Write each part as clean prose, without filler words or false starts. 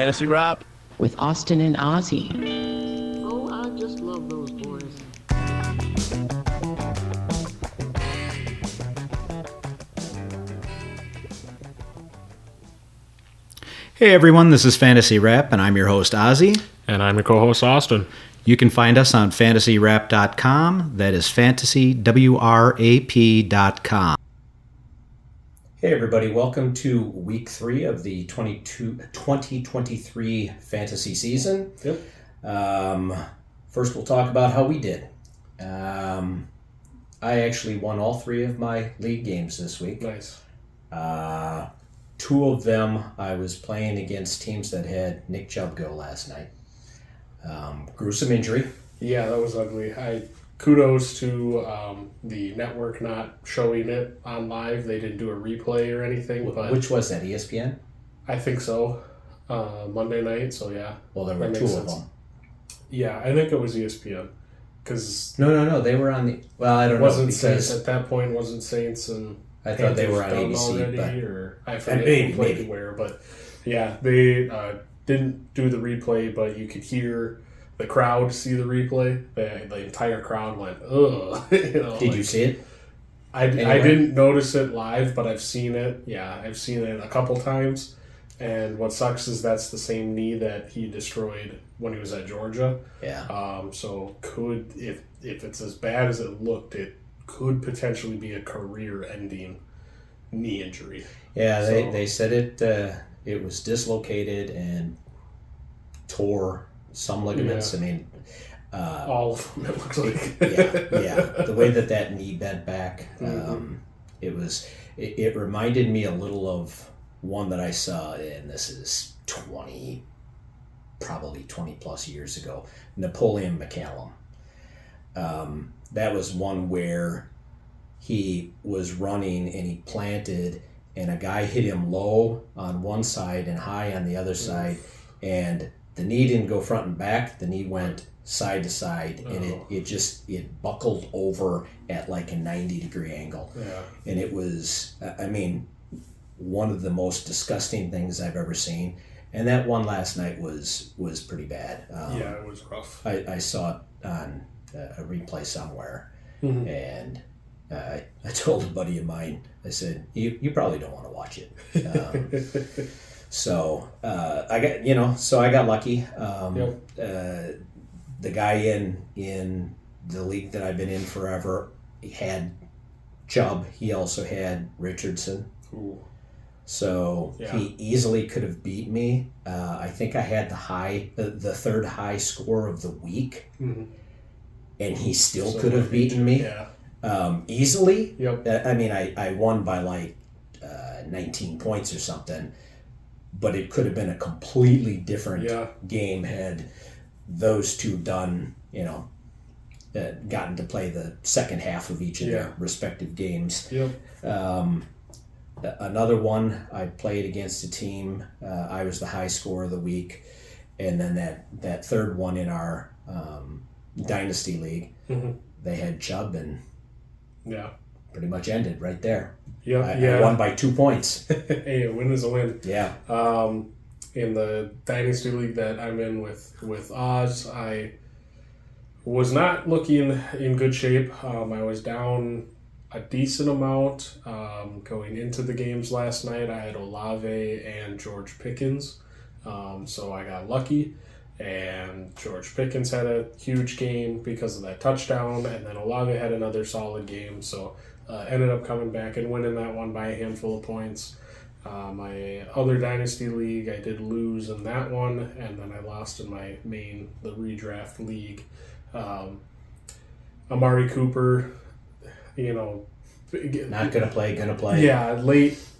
Fantasy Rap with Austin and Ozzy. Oh, I just love those boys. Hey everyone, this is Fantasy Rap, and I'm your host Ozzy. And I'm your co-host Austin. You can find us on fantasyrap.com. That is fantasywrap.com. Hey everybody, welcome to week 3 of the 2023 fantasy season. Yep. First we'll talk about how we did. I actually won all 3 of my league games this week. Nice. 2 of them I was playing against teams that had Nick Chubb go last night. Gruesome injury. Yeah, that was ugly. Kudos to the network not showing it on live. They didn't do a replay or anything. But Which was that, ESPN? I think so. Monday night, so yeah. Well, there were that 2 makes of sense. them. Yeah, I think it was ESPN. Cause No. They were on the... Well, I don't know. wasn't Because Saints at that point. Wasn't Saints and I thought they were on Panthers done ABC. already, But or I forget maybe, who played where. But yeah, they didn't do the replay, but you could hear the crowd see the replay. The entire crowd went, ugh. did you see it? I didn't notice it live, but I've seen it. Yeah, I've seen it a couple times. And what sucks is that's the same knee that he destroyed when he was at Georgia. Yeah. So could, if it's as bad as it looked, it could potentially be a career-ending knee injury. Yeah, they said it was dislocated and tore some ligaments. Yeah. I mean... all of them, it looks like. yeah. The way that knee bent back, Mm-hmm. it reminded me a little of one that I saw, and this is probably 20 plus years ago, Napoleon McCallum. That was one where he was running and he planted, and a guy hit him low on one side and high on the other side, and the knee didn't go front and back. The knee went side to side, and it buckled over at like a 90-degree angle. Yeah. And it was, one of the most disgusting things I've ever seen. And that one last night was pretty bad. Yeah, it was rough. I saw it on a replay somewhere, Mm-hmm. and I told a buddy of mine, I said, you probably don't want to watch it. So I got lucky. The guy in the league that I've been in forever, he had Chubb. He also had Richardson. Ooh. So he easily could have beat me. I think I had the third high score of the week, Mm-hmm. and he still could have beaten me easily. Yep. I won by like 19 points or something, but it could have been a completely different game had those two done, gotten to play the second half of each of their respective games. Yep. Another one, I played against a team. I was the high scorer of the week, and then that third one in our dynasty league, Mm-hmm. they had Chubb, and pretty much ended right there. Yeah. I won by 2 points. Hey, a win is a win. Yeah. In the dynasty league that I'm in with Oz, I was not looking in good shape. I was down a decent amount going into the games last night. I had Olave and George Pickens, so I got lucky, and George Pickens had a huge game because of that touchdown, and then Olave had another solid game, so ended up coming back and winning that one by a handful of points. My other dynasty league, I did lose in that one, and then I lost in my main, the redraft league. Amari Cooper, Not gonna play. Yeah,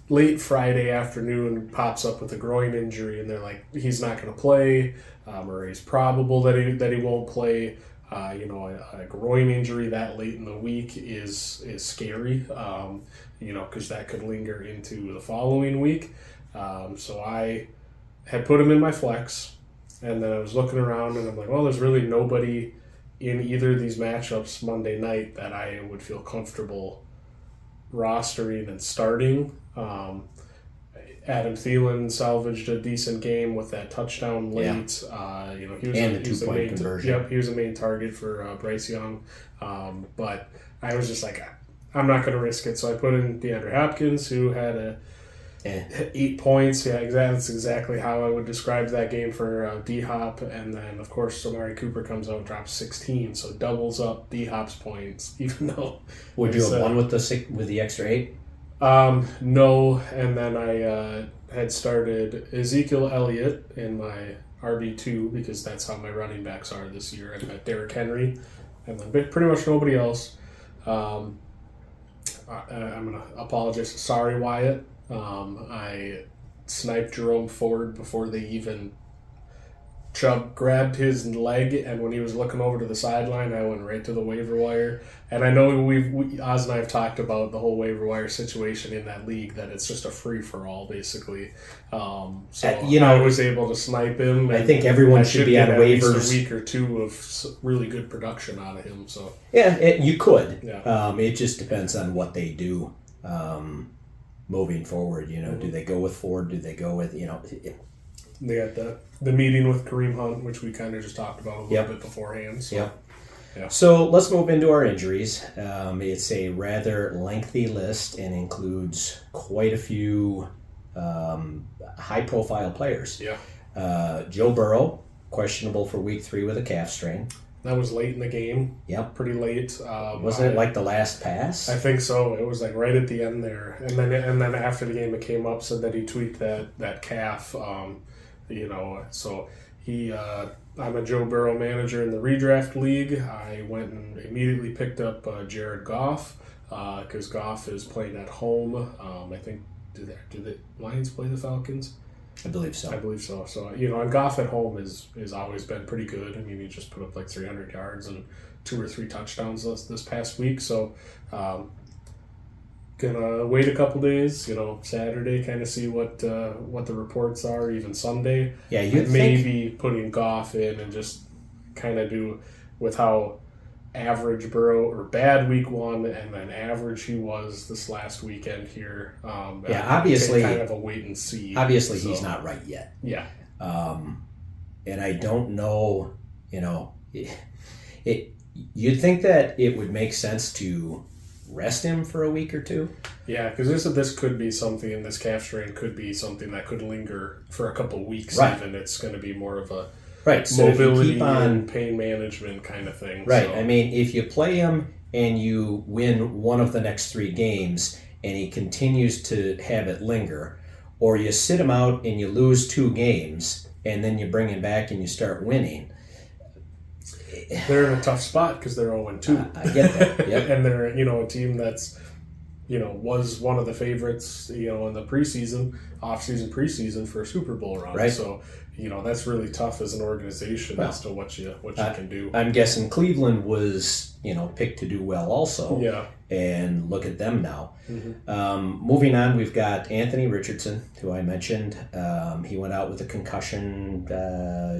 late Friday afternoon pops up with a groin injury, and they're like, he's not gonna play, or it's probable that he won't play. A groin injury that late in the week is scary, because that could linger into the following week. So I had put him in my flex, and then I was looking around, and I'm like, well, there's really nobody in either of these matchups Monday night that I would feel comfortable rostering and starting. Adam Thielen salvaged a decent game with that touchdown late. He was And the he was 2-point main conversion. Yep, he was a main target for Bryce Young. But I was just like, I'm not going to risk it. So I put in DeAndre Hopkins, who had 8 points. Yeah, that's exactly how I would describe that game for D-Hop. And then, of course, Amari Cooper comes out and drops 16, so doubles up D-Hop's points, even though... Would you have won with the extra 8? No, and then I had started Ezekiel Elliott in my RB2 because that's how my running backs are this year. I've got Derrick Henry, and then pretty much nobody else. I'm going to apologize. Sorry, Wyatt. I sniped Jerome Ford before they even... Chubb grabbed his leg, and when he was looking over to the sideline, I went right to the waiver wire. And I know Oz and I have talked about the whole waiver wire situation in that league, that it's just a free-for-all, basically. So I was able to snipe him. I think everyone should be on at waivers. least a week or two of really good production out of him. So Yeah, you could. Yeah. It just depends on what they do moving forward. Do they go with Ford? Do they go with, they got the meeting with Kareem Hunt, which we kind of just talked about a little Yep. bit beforehand. So. Yep. Yeah. So let's move into our injuries. It's a rather lengthy list and includes quite a few high-profile players. Yeah. Joe Burrow, questionable for week 3 with a calf strain. That was late in the game. Yep. Pretty late. Wasn't it like the last pass? I think so. It was like right at the end there, and then after the game, it came up, said that he tweaked that calf. So he. I'm a Joe Burrow manager in the redraft league. I went and immediately picked up Jared Goff because Goff is playing at home. I think do the Lions play the Falcons? I believe so. I believe so. So, and Goff at home is always been pretty good. I mean, he just put up like 300 yards and 2 or 3 touchdowns this past week. So, gonna wait a couple days, Saturday, kind of see what the reports are, even Sunday. Yeah, you'd maybe putting Goff in and just kind of do with how average Burrow or bad week 1 and then average he was this last weekend here. Obviously, kind of a wait and see. Obviously, he's not right yet. Yeah. And I don't know. You'd think that it would make sense to rest him for a week or 2. Yeah, because this could be something. This calf strain could be something that could linger for a couple weeks. Right. Even it's going to be more of a So mobility if you keep on, and pain management kind of thing. right. So. I mean, if you play him and you win one of the next 3 games, and he continues to have it linger, or you sit him out and you lose 2 games, and then you bring him back and you start winning. They're in a tough spot because they're 0-2. I get that. Yep. And they're a team that's was one of the favorites in the off-season preseason for a Super Bowl run. Right. So that's really tough as an organization as to what you can do. I'm guessing Cleveland was picked to do well also. Yeah. And look at them now. Mm-hmm. Moving on, we've got Anthony Richardson, who I mentioned. He went out with a concussion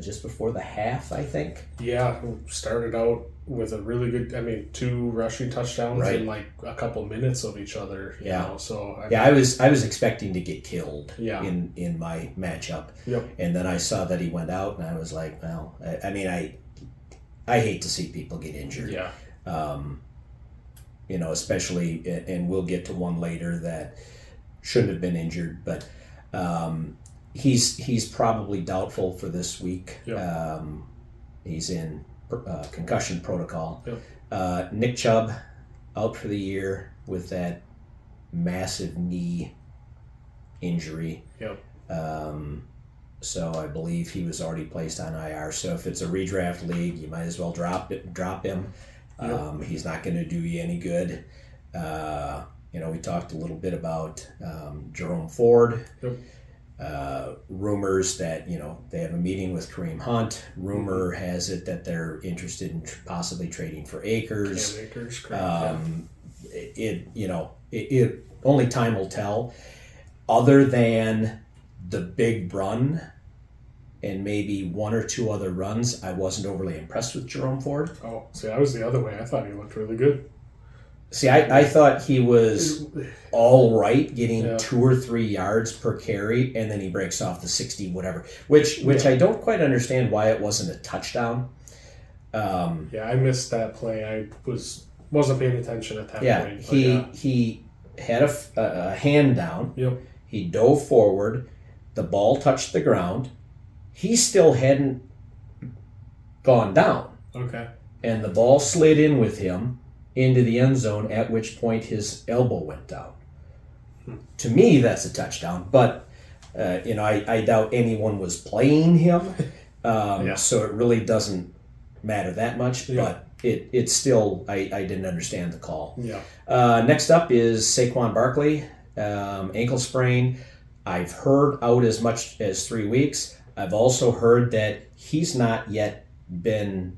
just before the half, I think. Yeah, started out with a really good, 2 rushing touchdowns Right. in like a couple minutes of each other. You know, so I was expecting to get killed Yeah. in my matchup. Yep. And then I saw that he went out, and I was like, well, I hate to see people get injured. Yeah. Especially, and we'll get to one later that shouldn't have been injured, but he's probably doubtful for this week. Yep. He's in concussion protocol. Yep. Nick Chubb out for the year with that massive knee injury. Yep. So I believe he was already placed on IR. So if it's a redraft league, you might as well drop him. Yep. He's not going to do you any good. We talked a little bit about Jerome Ford. Yep. Rumors that they have a meeting with Kareem Hunt. Rumor has it that they're interested in possibly trading for Akers. Cam Akers, correct. It only time will tell. Other than the big run and maybe 1 or 2 other runs, I wasn't overly impressed with Jerome Ford. Oh, see, I was the other way. I thought he looked really good. See, I thought he was all right getting Yeah. 2 or 3 yards per carry, and then he breaks off the 60 whatever, which Yeah. I don't quite understand why it wasn't a touchdown. Yeah, I missed that play. I wasn't paying attention at that Yeah, point. But he had a hand down. Yep. He dove forward. The ball touched the ground. He still hadn't gone down, Okay. and the ball slid in with him into the end zone, at which point his elbow went down. To me, that's a touchdown, but I doubt anyone was playing him, Yeah. so it really doesn't matter that much, Yeah. but it's still, I didn't understand the call. Yeah. Next up is Saquon Barkley, ankle sprain. I've heard out as much as 3 weeks. I've also heard that he's not yet been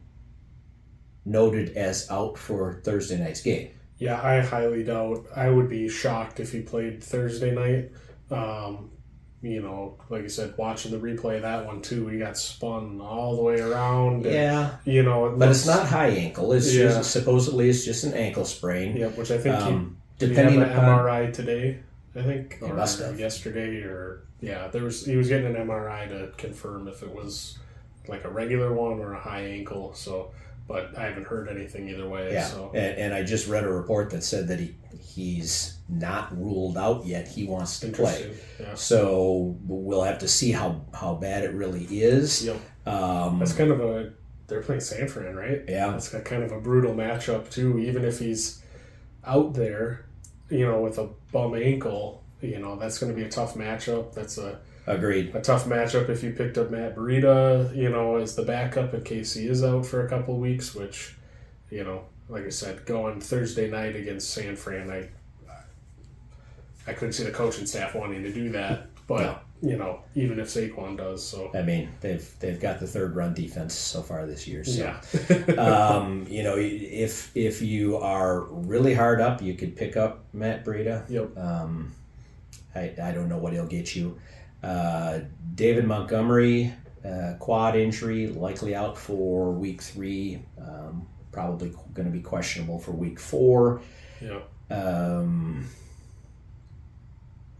noted as out for Thursday night's game. Yeah, I highly doubt. I would be shocked if he played Thursday night. Like I said, watching the replay of that one too, he got spun all the way around. And, Yeah, but it's not high ankle. It's Yeah. just, supposedly it's just an ankle sprain. Yeah, which I think Depending did he have an upon MRI today, I think, He or must have. yesterday, or he was getting an MRI to confirm if it was like a regular one or a high ankle. So, but I haven't heard anything either way. yeah, So and I just read a report that said that he's not ruled out yet. He wants to play. interesting. Yeah. So we'll have to see how bad it really is. Yep. Um, That's kind of they're playing San Fran, right? yeah, That's got kind of a brutal matchup too. Even if he's out there, with a bum ankle, that's going to be a tough matchup. That's a agreed. tough matchup if you picked up Matt Breida, as the backup in case he is out for a couple weeks. Which, like I said, going Thursday night against San Fran, I couldn't see the coaching staff wanting to do that. But even if Saquon does, so I mean, they've got the third run defense so far this year. So. yeah. If you are really hard up, you could pick up Matt Breida. Yep. I don't know what he'll get you. David Montgomery, quad injury, likely out for week 3. Probably going to be questionable for week 4. Yeah.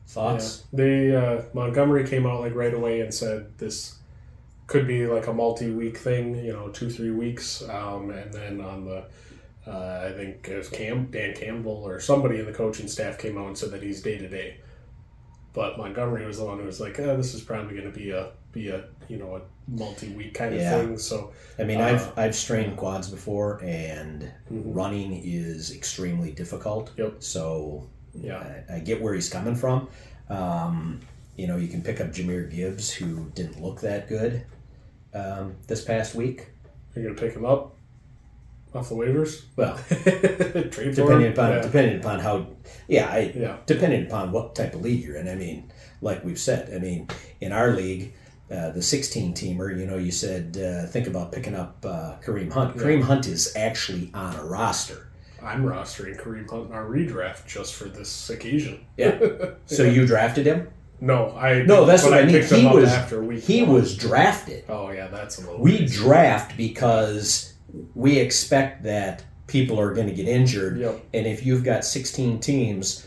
Thoughts? Yeah. Montgomery came out like right away and said this could be like a multi-week thing, 2-3 weeks, and then on the I think it was Dan Campbell or somebody in the coaching staff came out and said that he's day to day. But Montgomery was the one who was like, this is probably going to be a a multi-week kind of Yeah. thing. So I mean, I've strained quads before, and running is extremely difficult. Yep. So Yeah. I get where he's coming from. You can pick up Jahmyr Gibbs, who didn't look that good this past week. you're gonna pick him up off the waivers. Well, Trade for him? depending upon how, Yeah. depending upon what type of league you're in. I mean, like we've said, in our league, the 16-teamer, you said think about picking up Kareem Hunt. Yeah. Kareem Hunt is actually on a roster. I'm rostering Kareem Hunt in our redraft just for this occasion. Yeah. So you drafted him? No, That's but what I mean. picked him up after week He one. was drafted. Oh yeah, that's a little. We crazy. draft because we expect that people are going to get injured. Yep. And if you've got 16 teams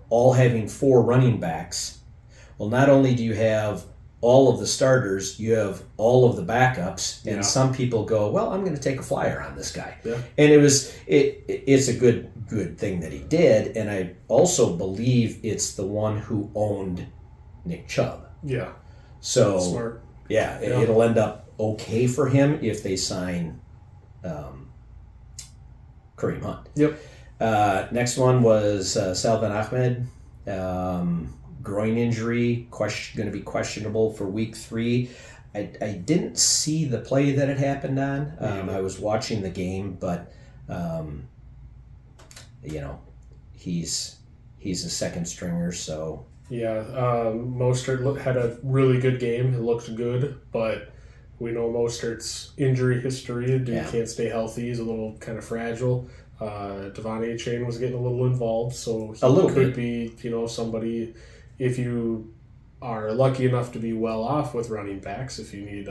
all having 4 running backs, well, not only do you have all of the starters, you have all of the backups, and Yeah. some people go, well, I'm going to take a flyer on this guy. Yeah. And it's a good thing that he did, and I also believe it's the one who owned Nick Chubb. Yeah. So Smart. yeah, Yeah. it'll end up okay for him if they sign Kareem Hunt. Yep. Next one was Salvin Ahmed. Groin injury, going to be questionable for week 3. I didn't see the play that it happened on. I was watching the game, but he's a second stringer, so Yeah. Mostert had a really good game. It looked good, but we know Mostert's injury history. Dude Yeah. can't stay healthy. He's a little kind of fragile. Devon A-Chain was getting a little involved, so he A little could bit. be, somebody, if you are lucky enough to be well off with running backs, if you need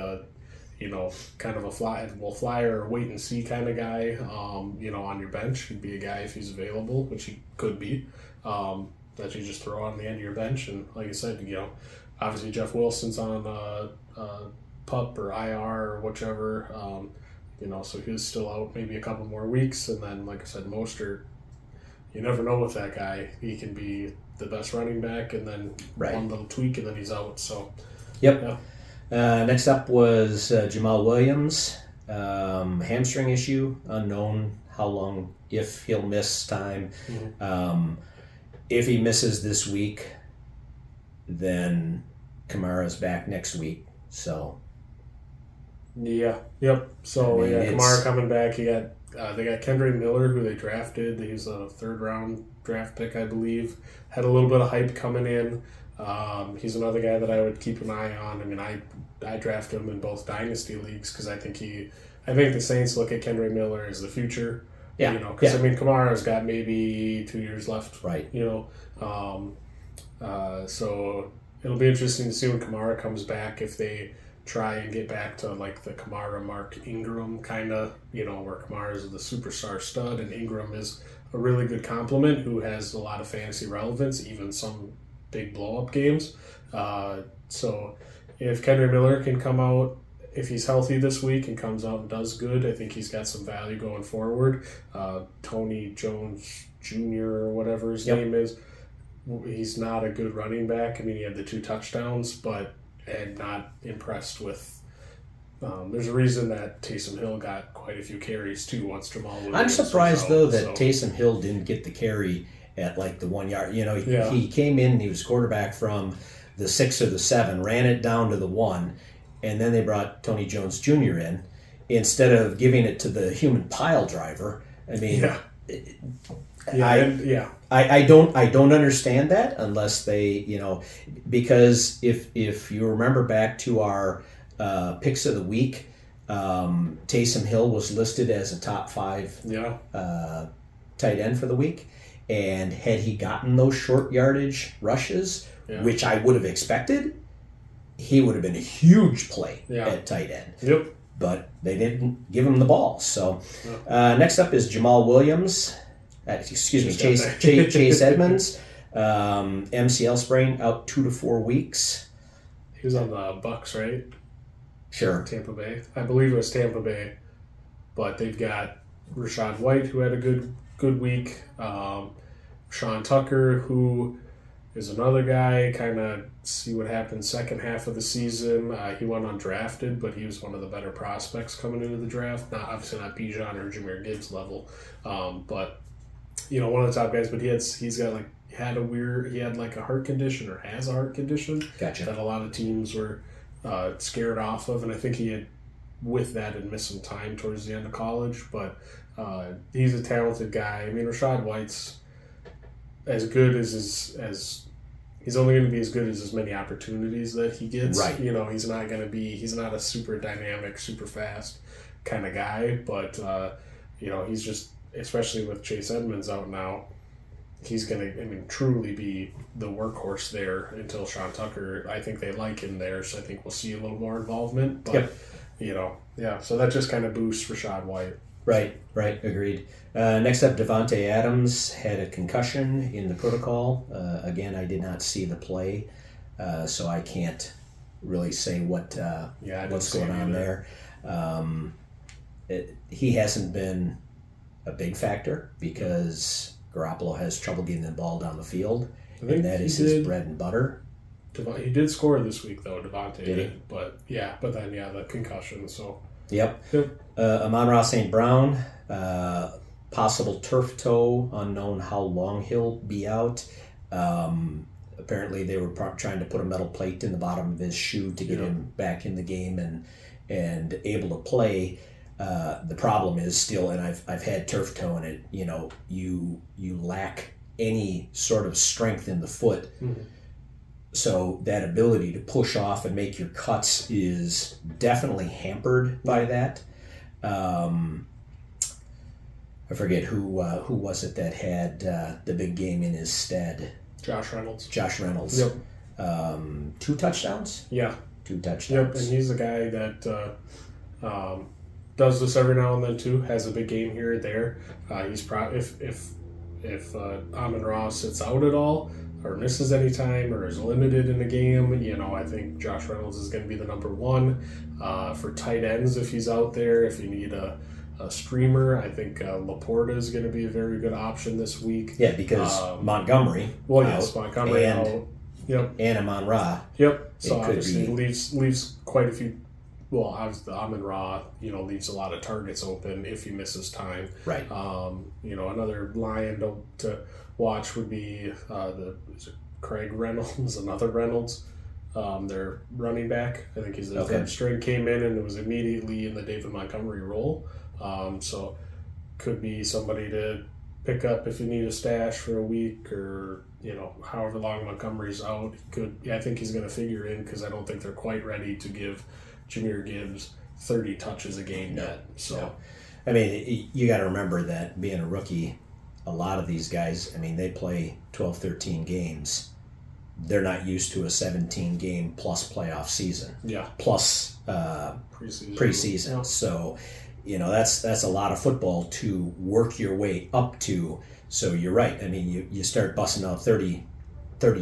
kind of a flyer or wait and see kind of guy, on your bench. He'd be a guy if he's available, which he could be, that you just throw on the end of your bench. And like I said, obviously Jeff Wilson's on PUP or IR or whichever, so he's still out maybe a couple more weeks. And then, like I said, Mostert, you never know with that guy. He can be the best running back, and then one little tweak, and then he's out. So, Yep. yeah. Next up was Jamal Williams, hamstring issue, unknown how long, if he'll miss time. If he misses this week, then Kamara's back next week. So Yeah. Yep. So I mean, Kamara coming back. They got Kendra Miller, who they drafted. He's a 3rd round draft pick, I believe. Had a little bit of hype coming in. He's another guy that I would keep an eye on. I mean, I drafted him in both dynasty leagues because I think the Saints look at Kendra Miller as the future. Yeah. Because I mean, Kamara's got maybe 2 years left. Right. So it'll be interesting to see when Kamara comes back, if they try and get back to like the Kamara Mark Ingram kind of, where Kamara is the superstar stud and Ingram is a really good complement who has a lot of fantasy relevance, even some big blow up games. So if Kendra Miller can come out, if he's healthy this week and comes out and does good, I think he's got some value going forward. Tony Jones Jr. or whatever his name is, he's not a good running back. I mean, he had the 2 touchdowns, but and not impressed with. There's a reason that Taysom Hill got quite a few carries too once Jamal Williams. I'm surprised though that Taysom Hill didn't get the carry at like the 1 yard. He came in, he was quarterback from the 6 or the 7, ran it down to the 1, and then they brought Tony Jones Jr. in instead of giving it to the human pile driver. I mean, I don't understand that unless they, because if you remember back to our picks of the week, Taysom Hill was listed as a top 5 tight end for the week, and had he gotten those short yardage rushes, which I would have expected, he would have been a huge play at tight end. Yep. But they didn't give him the ball. So next up is Jamal Williams. Chase Edmonds, MCL sprain, out 2 to 4 weeks. He was on the Bucks, right? Sure. Tampa Bay. I believe it was Tampa Bay. But they've got Rachaad White, who had a good week. Sean Tucker, who is another guy, kind of see what happens second half of the season. He went undrafted, but he was one of the better prospects coming into the draft. Obviously not Bijan or Jahmyr Gibbs level, but one of the top guys. But he had like a heart condition, or has a heart condition. Gotcha. That a lot of teams were scared off of, and I think he had missed some time towards the end of college. But he's a talented guy. I mean, Rachaad White's as good as he's only going to be as good as many opportunities that he gets. Right. He's not a super dynamic, super fast kind of guy, but he's just, especially with Chase Edmonds out now, he's going to, truly be the workhorse there until Sean Tucker. I think they like him there, so I think we'll see a little more involvement. But, so that just kind of boosts Rachaad White. Right, agreed. Next up, Devontae Adams had a concussion in the protocol. Again, I did not see the play, so I can't really say what's going on there. He hasn't been a big factor because Garoppolo has trouble getting the ball down the field, and that is his bread and butter. He did score this week, though, Devontae. Did he? But then the concussion, so... Yep. Amon-Ra St. Brown, possible turf toe, unknown how long he'll be out. Apparently they were trying to put a metal plate in the bottom of his shoe to get him back in the game and able to play. The problem is still, and I've had turf toe, and it, you lack any sort of strength in the foot. Mm-hmm. So that ability to push off and make your cuts is definitely hampered by that. I forget who was it that had the big game in his stead. Josh Reynolds. Yep. 2 touchdowns? Yeah. 2 touchdowns. Yep, and he's a guy that does this every now and then too. Has a big game here or there. He's probably if Amon-Ra sits out at all or misses any time or is limited in the game, I think Josh Reynolds is going to be the number one for tight ends if he's out there. If you need a streamer, I think Laporta is going to be a very good option this week. Yeah, because Montgomery. Well, yes, Montgomery out. Yep. And Amon-Ra. Yep. So could obviously be. leaves quite a few. Well, obviously Amon-Ra, leaves a lot of targets open if he misses time. Right. Another Lion to watch would be is it Craig Reynolds, another Reynolds. Their running back. I think he's the third string, came in and was immediately in the David Montgomery role. So could be somebody to pick up if you need a stash for a week or however long Montgomery's out. I think he's going to figure in because I don't think they're quite ready to give Jahmyr Gibbs 30 touches a game yet. So, no. I mean, you got to remember that being a rookie, a lot of these guys, I mean, they play 12, 13 games. They're not used to a 17-game plus playoff season. Yeah. Plus preseason. Yeah. So, that's a lot of football to work your way up to. So you're right. I mean, you start busting out 30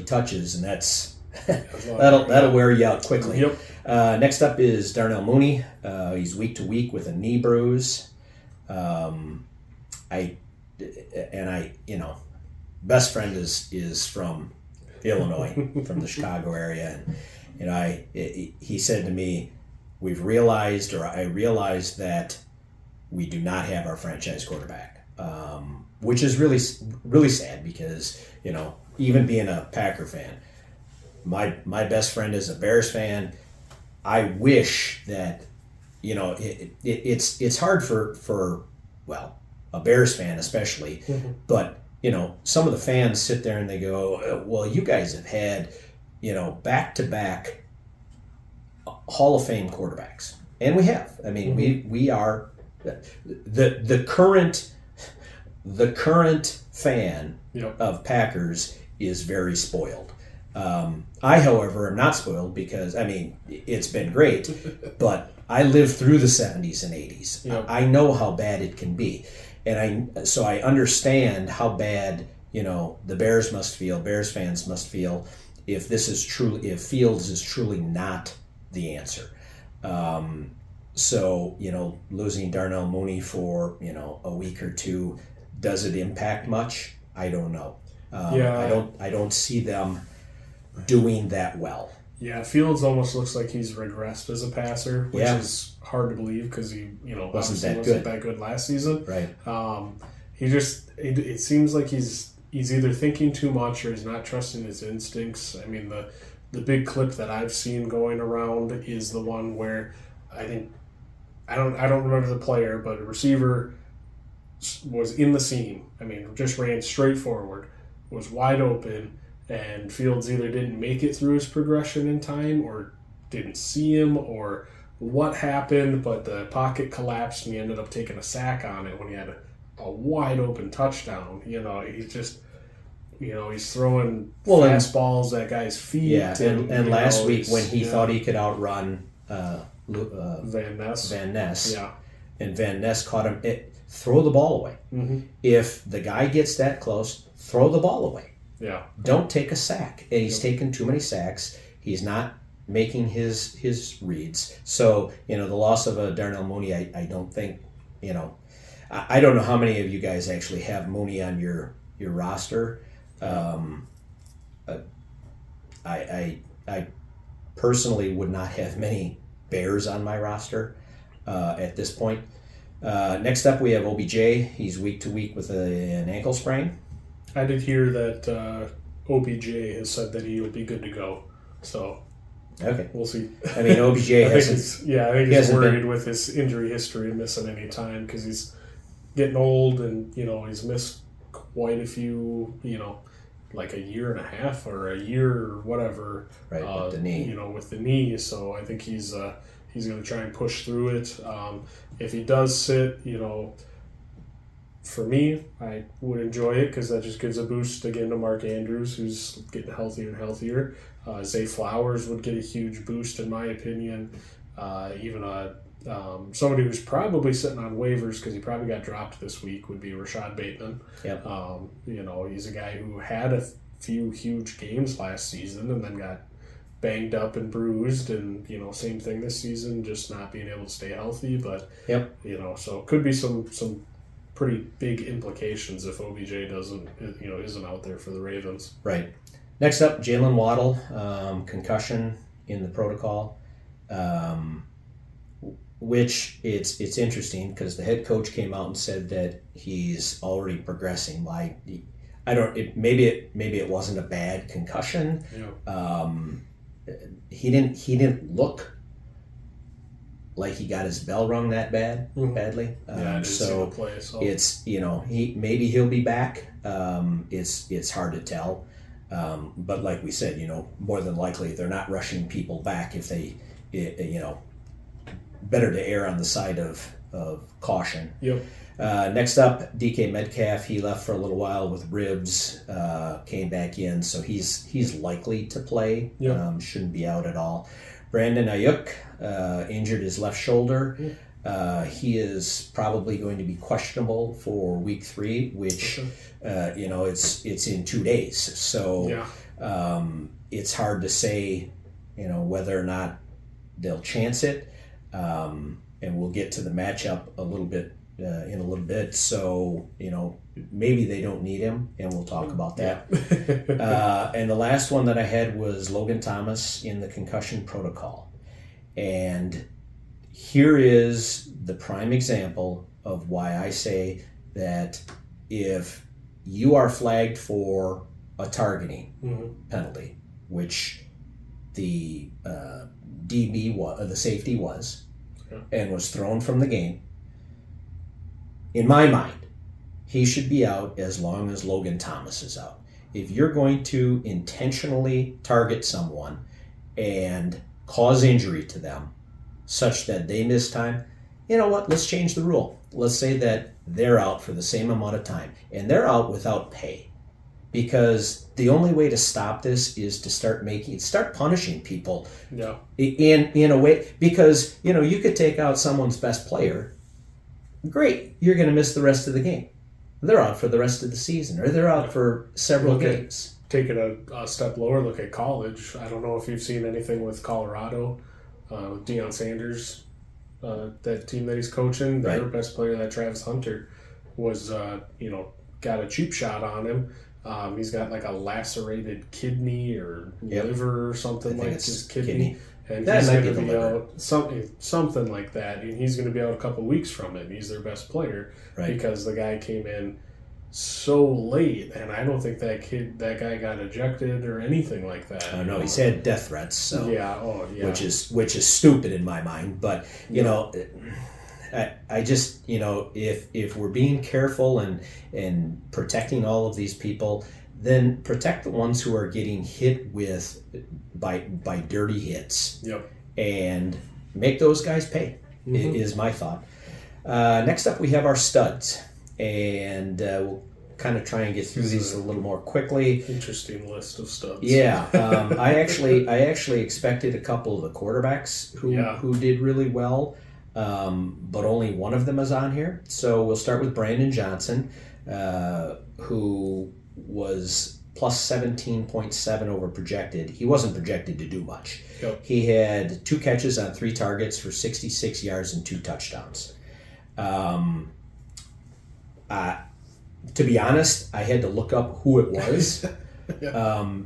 touches, and that's that'll wear you out quickly. Yep. Next up is Darnell Mooney. He's week to week with a knee bruise. Best friend is from Illinois, from the Chicago area, and he said to me, I realized that we do not have our franchise quarterback, which is really, really sad because even being a Packer fan, my best friend is a Bears fan. I wish that it's hard for a Bears fan especially, but some of the fans sit there and they go, well, you guys have had back-to-back Hall of Fame quarterbacks, and we have. I mean, we are the current fan of Packers is very spoiled. I, however, am not spoiled because, it's been great, but I lived through the 70s and 80s. Yep. I know how bad it can be. And so I understand how bad, the Bears fans must feel if Fields is truly not the answer. So, losing Darnell Mooney for, a week or two, does it impact much? I don't know. I don't see them doing that well. Yeah, Fields almost looks like he's regressed as a passer, which is hard to believe because he, wasn't that good last season. Right. It seems like he's either thinking too much or he's not trusting his instincts. I mean, the big clip that I've seen going around is the one where I don't remember the player, but a receiver was in the seam. I mean, just ran straight forward, was wide open. And Fields either didn't make it through his progression in time or didn't see him or what happened, but the pocket collapsed and he ended up taking a sack on it when he had a wide open touchdown. He's just, he's throwing fastballs at guys' feet. Yeah, and last week when he thought he could outrun Van Ness. Yeah. And Van Ness caught him, throw the ball away. Mm-hmm. If the guy gets that close, throw the ball away. Yeah. Don't take a sack. And he's taken too many sacks. He's not making his reads. So, the loss of a Darnell Mooney, I don't think, I don't know how many of you guys actually have Mooney on your roster. I personally would not have many Bears on my roster at this point. Next up, we have OBJ. He's week to week with an ankle sprain. I did hear that OBJ has said that he'll be good to go. So, okay, we'll see. I mean, OBJ hasn't. I think he's worried with his injury history and missing any time because he's getting old and he's missed quite a few. Like a year and a half or a year or whatever. Right, with the knee. With the knee. So I think he's going to try and push through it. If he does sit, for me, I would enjoy it because that just gives a boost again to Mark Andrews, who's getting healthier and healthier. Zay Flowers would get a huge boost, in my opinion. Even somebody who's probably sitting on waivers because he probably got dropped this week would be Rashad Bateman. Yep. He's a guy who had a few huge games last season and then got banged up and bruised, and same thing this season, just not being able to stay healthy. But Yep. so it could be some pretty big implications if OBJ isn't out there for the Ravens. Right. Next up, Jalen Waddle, concussion in the protocol, which it's interesting because the head coach came out and said that he's already progressing. Maybe it wasn't a bad concussion. Yeah. He didn't look like he got his bell rung that badly. I didn't see him play. So. It's he'll be back. It's hard to tell. But like we said, more than likely they're not rushing people back if they, better to err on the side of caution. Yep. Next up, DK Metcalf. He left for a little while with ribs, came back in, so he's likely to play. Yep. Shouldn't be out at all. Brandon Ayuk injured his left shoulder. He is probably going to be questionable for week 3, which it's in 2 days. So Yeah. it's hard to say, whether or not they'll chance it. And we'll get to the matchup a little bit in a little bit. So maybe they don't need him, and we'll talk about that. And the last one that I had was Logan Thomas in the concussion protocol. And here is the prime example of why I say that if you are flagged for a targeting penalty, which the the safety was, and was thrown from the game, in my mind, he should be out as long as Logan Thomas is out. If you're going to intentionally target someone and cause injury to them such that they miss time, you know what? Let's change the rule. Let's say that they're out for the same amount of time, and they're out without pay. Because the only way to stop this is to start punishing people. Yeah. In a way, because you could take out someone's best player. Great, you're going to miss the rest of the game. They're out for the rest of the season, or they're out for several games. Taking a step lower, look at college. I don't know if you've seen anything with Colorado, with Deion Sanders, that team that he's coaching. Their best player, that Travis Hunter, was got a cheap shot on him. He's got like a lacerated kidney or liver or something like his kidney. And that he's might going to be be out something like that. And he's going to be out a couple weeks from it. He's their best player because the guy came in so late, and I don't think that guy got ejected or anything like that. I don't know. He's had death threats, so which is stupid in my mind. But I just if we're being careful and protecting all of these people, then protect the ones who are getting hit by dirty hits. Yep. And make those guys pay. Is my thought. Next up, we have our studs, and we'll kind of try and get through these a little more quickly. Interesting list of studs. Yeah, I actually expected a couple of the quarterbacks who did really well. But only one of them is on here. So we'll start with Brandon Johnson, who was plus 17.7 over projected. He wasn't projected to do much. Yep. He had 2 catches on 3 targets for 66 yards and 2 touchdowns. To be honest, I had to look up who it was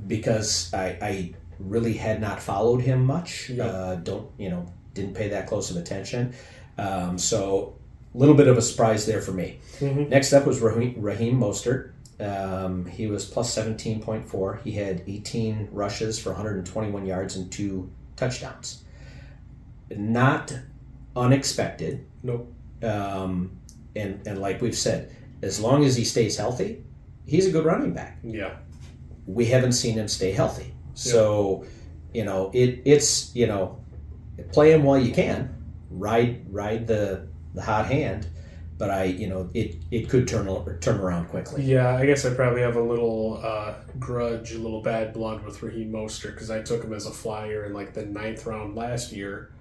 because I really had not followed him much. Yep. Didn't pay that close of attention. So a little bit of a surprise there for me. Next up was Raheem Mostert. He was plus 17.4. He had 18 rushes for 121 yards and 2 touchdowns. Not unexpected. Nope. And like we've said, as long as he stays healthy, he's a good running back. Yeah. We haven't seen him stay healthy. So, it's play him while you can. Ride the hot hand. but it could turn around quickly. Yeah, I guess I probably have a little grudge, a little bad blood with Raheem Mostert because I took him as a flyer in like the 9th round last year,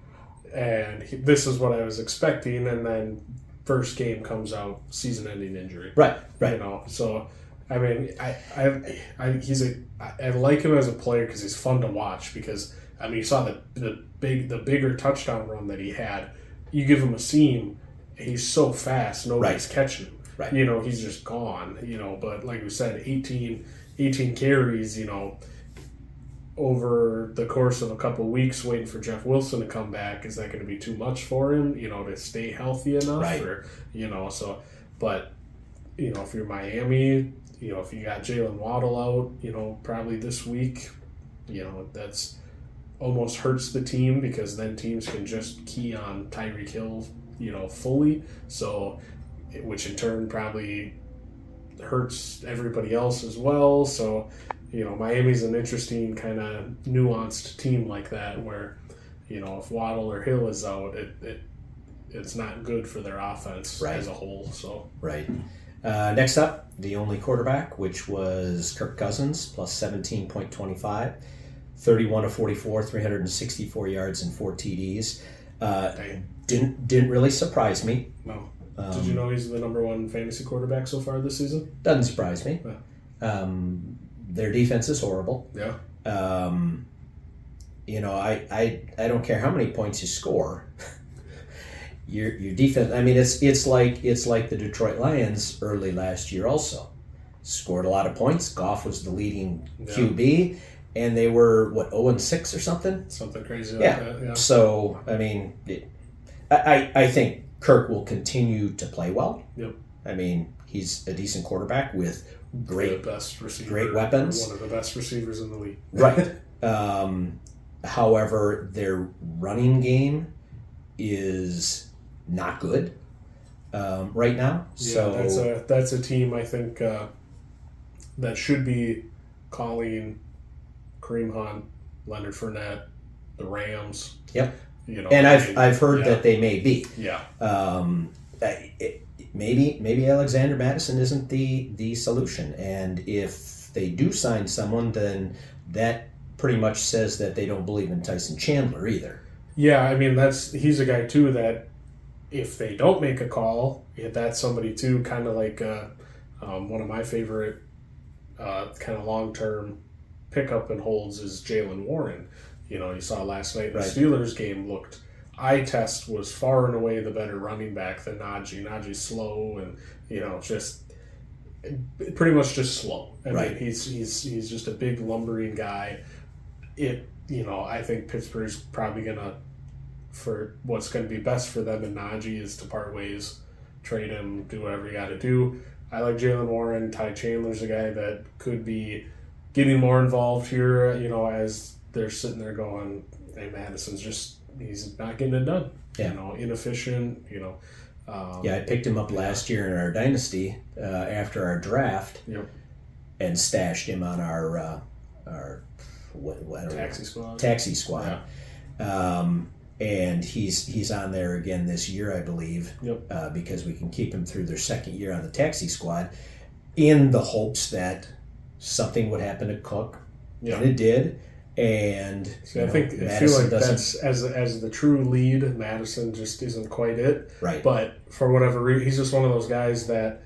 and this is what I was expecting, and then first game comes out, season-ending injury. Right. So I mean, I like him as a player because he's fun to watch. Because I mean, you saw the bigger touchdown run that he had. You give him a seam, he's so fast, nobody's catching him. Right. He's just gone. But like we said, 18 carries. Over the course of a couple of weeks, waiting for Jeff Wilson to come back, is that going to be too much for him? To stay healthy enough, right? Or so, but if you're Miami. If you got Jalen Waddle out, probably this week, that's almost hurts the team because then teams can just key on Tyreek Hill, fully. So, which in turn probably hurts everybody else as well. So, Miami's an interesting kind of nuanced team like that where, if Waddle or Hill is out, it's not good for their offense as a whole. So right. Next up, the only quarterback, which was Kirk Cousins, plus 17.25, 31 of 44, 364 yards and 4 TDs. Didn't really surprise me. No. Did you know he's the number 1 fantasy quarterback so far this season? Doesn't surprise me. Yeah. Their defense is horrible. Yeah. I don't care how many points you score. Your defense. I mean, it's like the Detroit Lions early last year. Also, scored a lot of points. Goff was the leading QB, and they were 0-6 or something. Something crazy like that. Yeah. So I mean, I think Kirk will continue to play well. Yep. I mean, he's a decent quarterback with great weapons. One of the best receivers in the league. Right. However, their running game is not good right now. Yeah, So that's a team I think that should be calling Kareem Hunt, Leonard Fournette, the Rams. Yep. And I've heard that they may be. Yeah. Maybe Alexander Madison isn't the solution, and if they do sign someone, then that pretty much says that they don't believe in Tyson Chandler either. Yeah, I mean he's a guy too that if they don't make a call, that's somebody too, kind of like one of my favorite kind of long-term pickup and holds is Jalen Warren. You saw last night the Steelers game eye test was far and away the better running back than Najee. Najee's slow and just pretty much just slow. I mean, he's just a big lumbering guy. I think Pittsburgh's probably gonna, for what's going to be best for them and Najee is to part ways, trade him, do whatever you got to do. I like Jalen Warren. Ty Chandler's a guy that could be getting more involved here, as they're sitting there going, hey, Madison's he's not getting it done. Yeah. Inefficient, I picked him up last year in our dynasty after our draft and stashed him on our taxi squad. Yeah. And he's on there again this year, I believe, because we can keep him through their second year on the taxi squad in the hopes that something would happen to Cook. And it did. And I feel like that's as the true lead, Madison just isn't quite it. Right. But for whatever reason, he's just one of those guys that,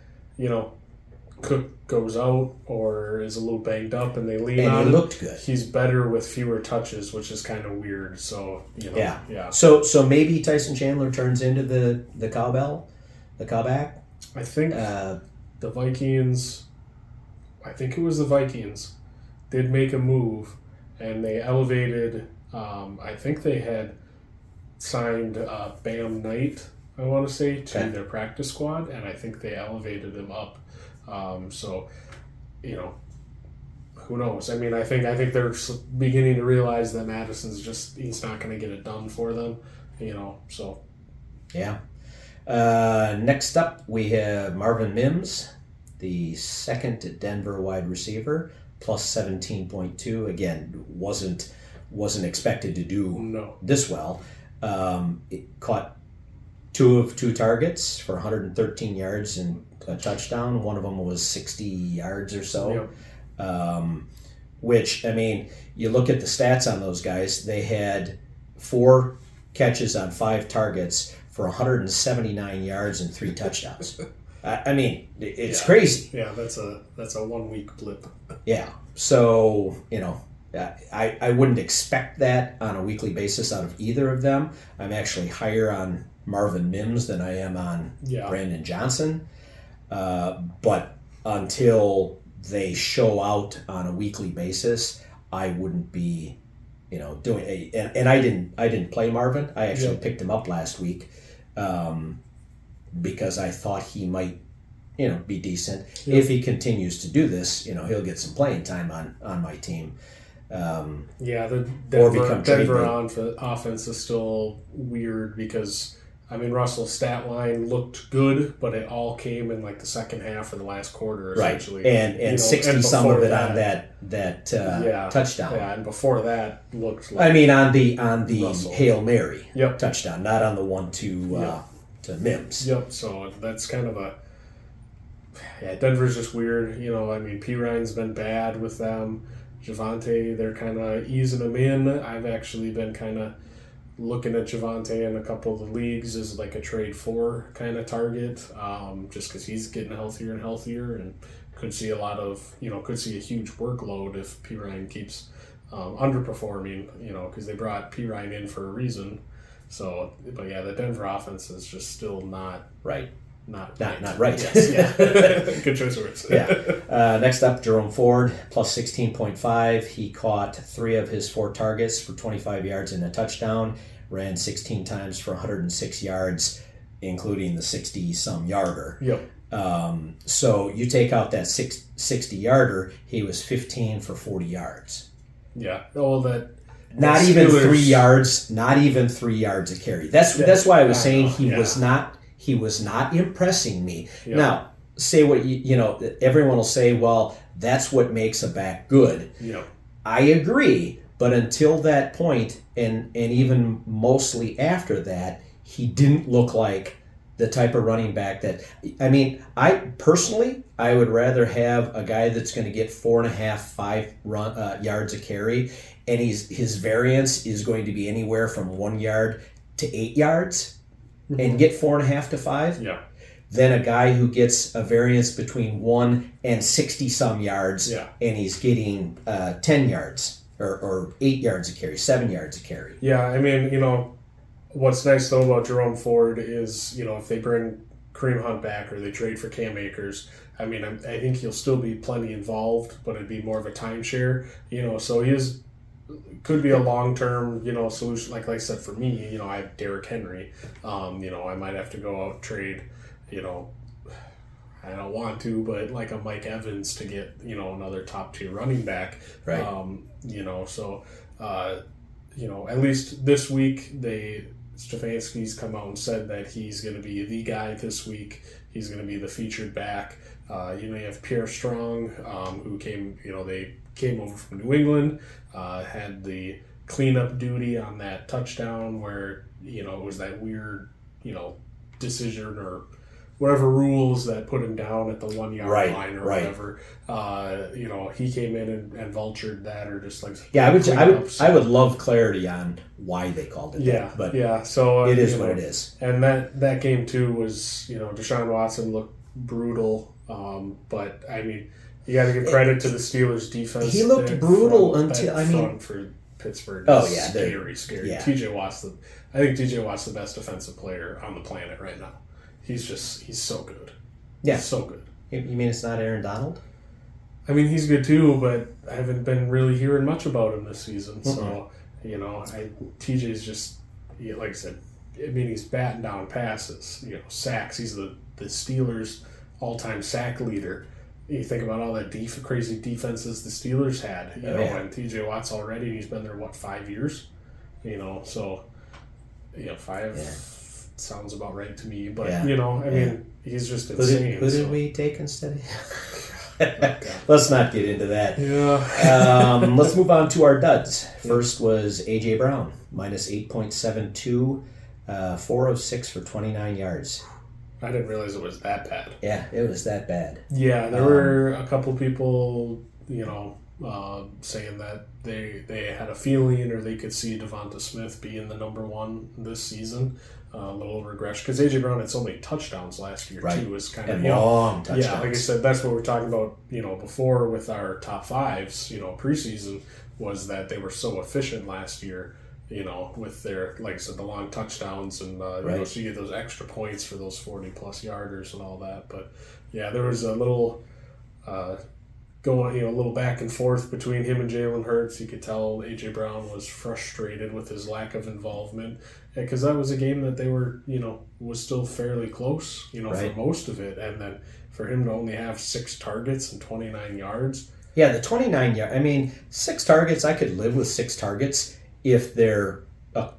Cook goes out or is a little banged up and they lean on him. And he looked good. He's better with fewer touches, which is kind of weird. So, Yeah. So maybe Tyson Chandler turns into the cowbell, the cowback? I think the Vikings, did make a move and they elevated, I think they had signed Bam Knight, I want to say, to their practice squad, and I think they elevated him up. Who knows? I mean, I think they're beginning to realize that Madison's he's not going to get it done for them, so. Yeah. Next up, we have Marvin Mims, the second Denver wide receiver, plus 17.2. Again, wasn't expected to do this well. It caught 2 of 2 targets for 113 yards and a touchdown. One of them was 60 yards or so. Which, I mean, you look at the stats on those guys, they had 4 catches on 5 targets for 179 yards and 3 touchdowns. I mean, it's crazy. Yeah, that's a 1 week blip. Yeah. So, I wouldn't expect that on a weekly basis out of either of them. I'm actually higher on Marvin Mims than I am on Brandon Johnson. But until they show out on a weekly basis, I wouldn't be, doing and I didn't play Marvin. I actually picked him up last week because I thought he might, be decent. If he continues to do this, he'll get some playing time on my team. The become Denver offense is still weird because Russell's stat line looked good, but it all came in like the second half of the last quarter, essentially. Right, and 60 some of it on that touchdown. Yeah, and before that looked like on the Russell. Hail Mary touchdown, not on the one to Mims. Yep. So that's kind of Denver's just weird. P. Ryan's been bad with them. Javonte, they're kind of easing him in. I've actually been kind of looking at Javonte in a couple of the leagues as like a trade for kind of target, just because he's getting healthier and healthier, and could see a huge workload if P. Ryan keeps underperforming, because they brought P. Ryan in for a reason. So, but the Denver offense is just still not right. Not right. Yes, yeah. Good choice of words. Next up, Jerome Ford, plus 16.5. He caught 3 of his 4 targets for 25 yards and a touchdown. Ran 16 times for 106 yards, including the 60-some yarder. Yep. So you take out that 60 yarder, he was 15 for 40 yards. Yeah. Oh, that. Not even 3 yards. Not even 3 yards a carry. That's why I was saying he was not. He was not impressing me. Yep. Now, say what everyone will say, well, that's what makes a back good. Yep. I agree, but until that point, and even mostly after that, he didn't look like the type of running back that, I would rather have a guy that's going to get 4.5, 5 yards a carry, and his variance is going to be anywhere from 1 yard to 8 yards. And get 4.5 to 5, then a guy who gets a variance between 1 and 60 some yards, and he's getting 10 yards or 8 yards a carry, 7 yards a carry. Yeah, what's nice though about Jerome Ford is, if they bring Kareem Hunt back or they trade for Cam Akers, I think he'll still be plenty involved, but it'd be more of a timeshare, so he could be a long-term, solution. Like I said, for me, I have Derrick Henry. I might have to go out and trade, I don't want to, but like a Mike Evans to get, another top-tier running back. Right. At least this week, Stefanski's come out and said that he's going to be the guy this week. He's going to be the featured back. You have Pierre Strong, who came, they came over from New England, had the cleanup duty on that touchdown where, it was that weird, decision or whatever rules that put him down at the 1 yard line or whatever. He came in and vultured that or just like I would love clarity on why they called it that. But so it is what it is. And that game too was Deshaun Watson looked brutal, but you got to give credit to the Steelers' defense. He looked brutal until for Pittsburgh. Scary. Yeah. TJ Watt's I think TJ Watt's the best defensive player on the planet right now. He's so good. Yeah, he's so good. You mean it's not Aaron Donald? He's good too, but I haven't been really hearing much about him this season. So TJ's just like I said. He's batting down passes. Sacks. He's the Steelers' all-time sack leader. You think about all that crazy defenses the Steelers had, and TJ Watt's already, he's been there, 5 years? 5 sounds about right to me, but, he's just insane. Who did we take instead of... Let's not get into that. Yeah. Let's move on to our duds. First was A.J. Brown, minus 8.72. 4 of 6 for 29 yards. I didn't realize it was that bad. Yeah, it was that bad. Yeah, there were a couple people, saying that they had a feeling or they could see Devonta Smith being the number one this season. A little regression because A.J. Brown had so many touchdowns last year Right. too. Was kind of And long touchdowns. Yeah, like I said, that's what we're talking about. Before with our top fives, preseason was that they were so efficient last year. With their, like I said, the long touchdowns and Right. so you get those extra points for those 40+ yarders and all that. But yeah, there was a little going, a little back and forth between him and Jalen Hurts. You could tell A.J. Brown was frustrated with his lack of involvement because that was a game that they were, was still fairly close, Right. for most of it. And then for him to only have 6 targets and 29 yards. Yeah, the 29 yard. I mean, 6 targets. I could live with 6 targets if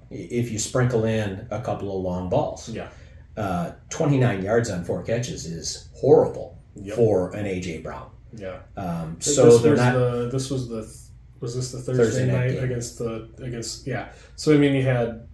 if you sprinkle in a couple of long balls. Yeah. 29 yards on 4 catches is horrible Yep. for an A.J. Brown. Yeah. So they're not. Was this the Thursday night game. against yeah. So I mean, you had,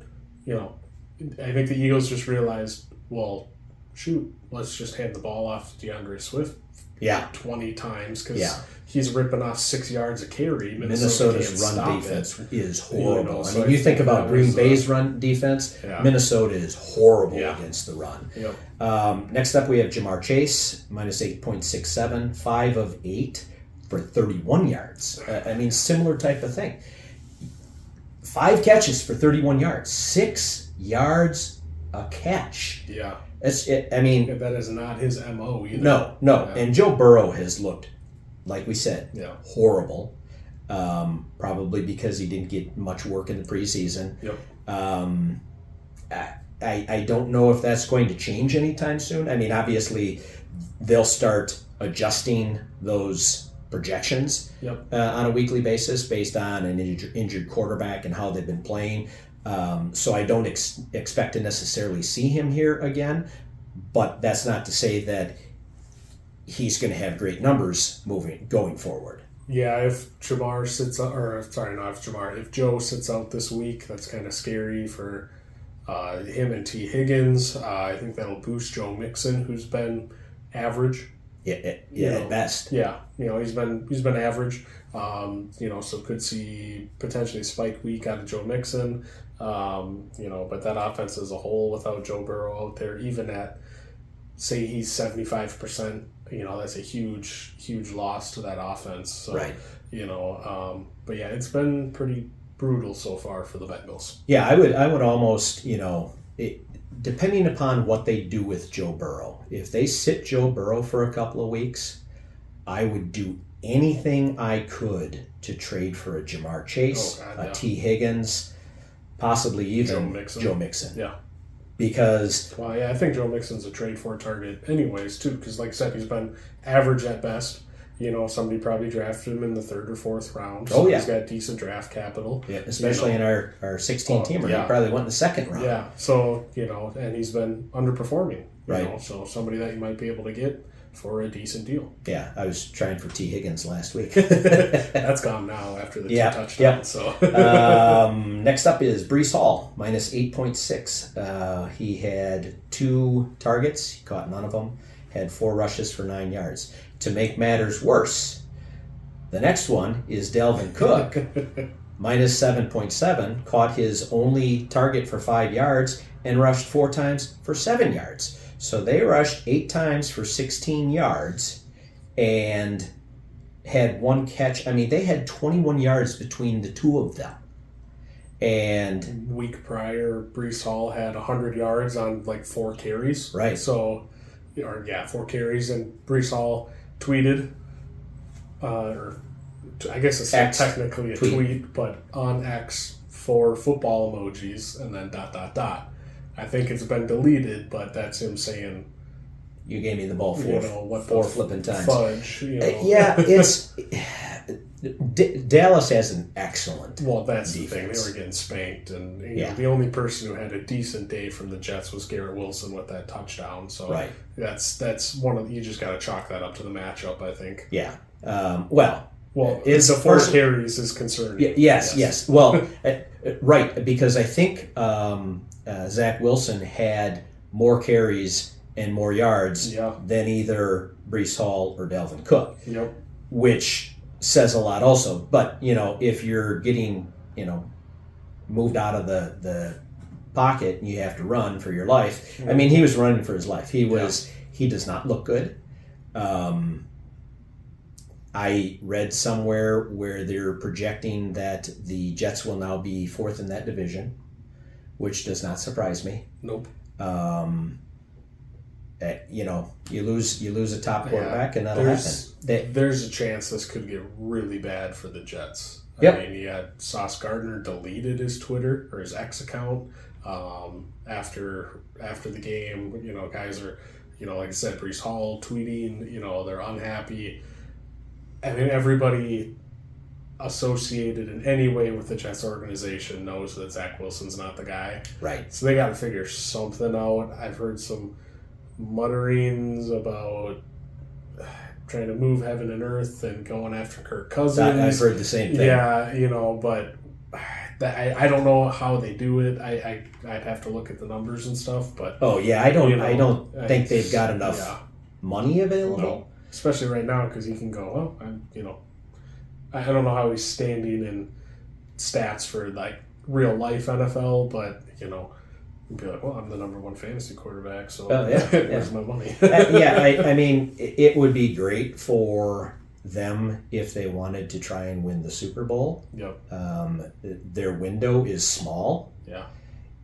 I think the Eagles just realized, well, shoot, let's just hand the ball off to DeAndre Swift Yeah. 20 times because Yeah. he's ripping off 6 yards a carry. Minnesota's can't run stop defense it. is horrible. So I mean, you think about that Green was, Bay's run defense. Yeah. Minnesota is horrible Yeah. against the run. Yep. Next up, we have Jamar Chase, minus 8.67, 5 of 8 for 31 yards. I mean, similar type of thing. 5 catches for 31 yards, 6 yards a catch. Yeah. That's it. I mean, That is not his MO either. no. Yeah. And Joe Burrow has looked, like we said, Yeah. horrible. Probably because he didn't get much work in the preseason. Yep. I don't know if that's going to change anytime soon. I mean, obviously, they'll start adjusting those projections Yep. on a weekly basis based on an injured quarterback and how they've been playing. So I don't expect to necessarily see him here again, but that's not to say that he's going to have great numbers going forward. Yeah, if Jamar sits out, or sorry, not if Jamar, if Joe sits out this week, that's kind of scary for him and T. Higgins. I think that'll boost Joe Mixon, who's been average. Yeah, at best. Yeah, he's been average. So could see potentially spike week out of Joe Mixon. But that offense as a whole without Joe Burrow out there, even at say he's 75%, that's a huge loss to that offense. So, Right. But yeah, it's been pretty brutal so far for the Bengals. Yeah, I would almost, depending upon what they do with Joe Burrow, if they sit Joe Burrow for a couple of weeks, I would do anything I could to trade for a Jamar Chase, Oh, God, yeah. a T. Higgins, possibly even Joe Mixon. Yeah. Because Well, yeah, I think Joe Mixon's a trade for a target anyways, too, because like I said, he's been average at best. Somebody probably drafted him in the 3rd or 4th round. So Oh, yeah. He's got decent draft capital. yeah, especially in our 16-teamer, yeah. he probably went in the 2nd round. Yeah, so, and he's been underperforming. Right. So somebody that you might be able to get for a decent deal. Yeah, I was trying for T. Higgins last week. That's gone now after the 2 Yeah, touchdowns. yeah. So Next up is Breece Hall, minus 8.6. He had 2 targets. He caught none of them. Had 4 rushes for 9 yards. To make matters worse, the next one is Dalvin Cook, minus 7.7. Caught his only target for 5 yards and rushed 4 times for 7 yards. So they rushed 8 times for 16 yards and had 1 catch. I mean, they had 21 yards between the 2 of them. And week prior, Breece Hall had 100 yards on like 4 carries. Right. So, 4 carries, and Breece Hall tweeted, I guess it's X. technically a tweet, but on X 4 football emojis and then ... I think it's been deleted, but that's him saying, you gave me the ball what 4 the flipping times. fudge. Yeah, it's Dallas has an excellent. Well, that's defense. the thing. They were getting spanked, and Yeah. the only person who had a decent day from the Jets was Garrett Wilson with that touchdown. So Right. that's one of you just got to chalk that up to the matchup, I think. Yeah. Well, Well, It's the 4 first- carries is concerning. Yes. Well, right, because I think Zach Wilson had more carries and more yards Yeah. than either Brees Hall or Dalvin Cook, Yep. which says a lot also. But, if you're getting, moved out of the pocket and you have to run for your life. I mean, he was running for his life. He does not look good. I read somewhere where they're projecting that the Jets will now be 4th in that division, which does not surprise me. Nope. You lose a top quarterback, and that'll happen. There's a chance this could get really bad for the Jets. Yep. I mean, Sauce Gardner deleted his Twitter or his X account after the game. Guys are, like I said, Brees Hall tweeting. They're unhappy. I mean, everybody associated in any way with the Jets organization knows that Zach Wilson's not the guy. Right. So they got to figure something out. I've heard some mutterings about trying to move heaven and earth and going after Kirk Cousins. I've heard the same thing. Yeah, but I don't know how they do it. I'd have to look at the numbers and stuff. But Oh yeah, I don't think they've got enough money available. No, especially right now because he can go. I don't know how he's standing in stats for like real life NFL, but you'd be like, well, I'm the number 1 fantasy quarterback, so where's my money? I mean, it would be great for them if they wanted to try and win the Super Bowl. Yep. Their window is small. Yeah.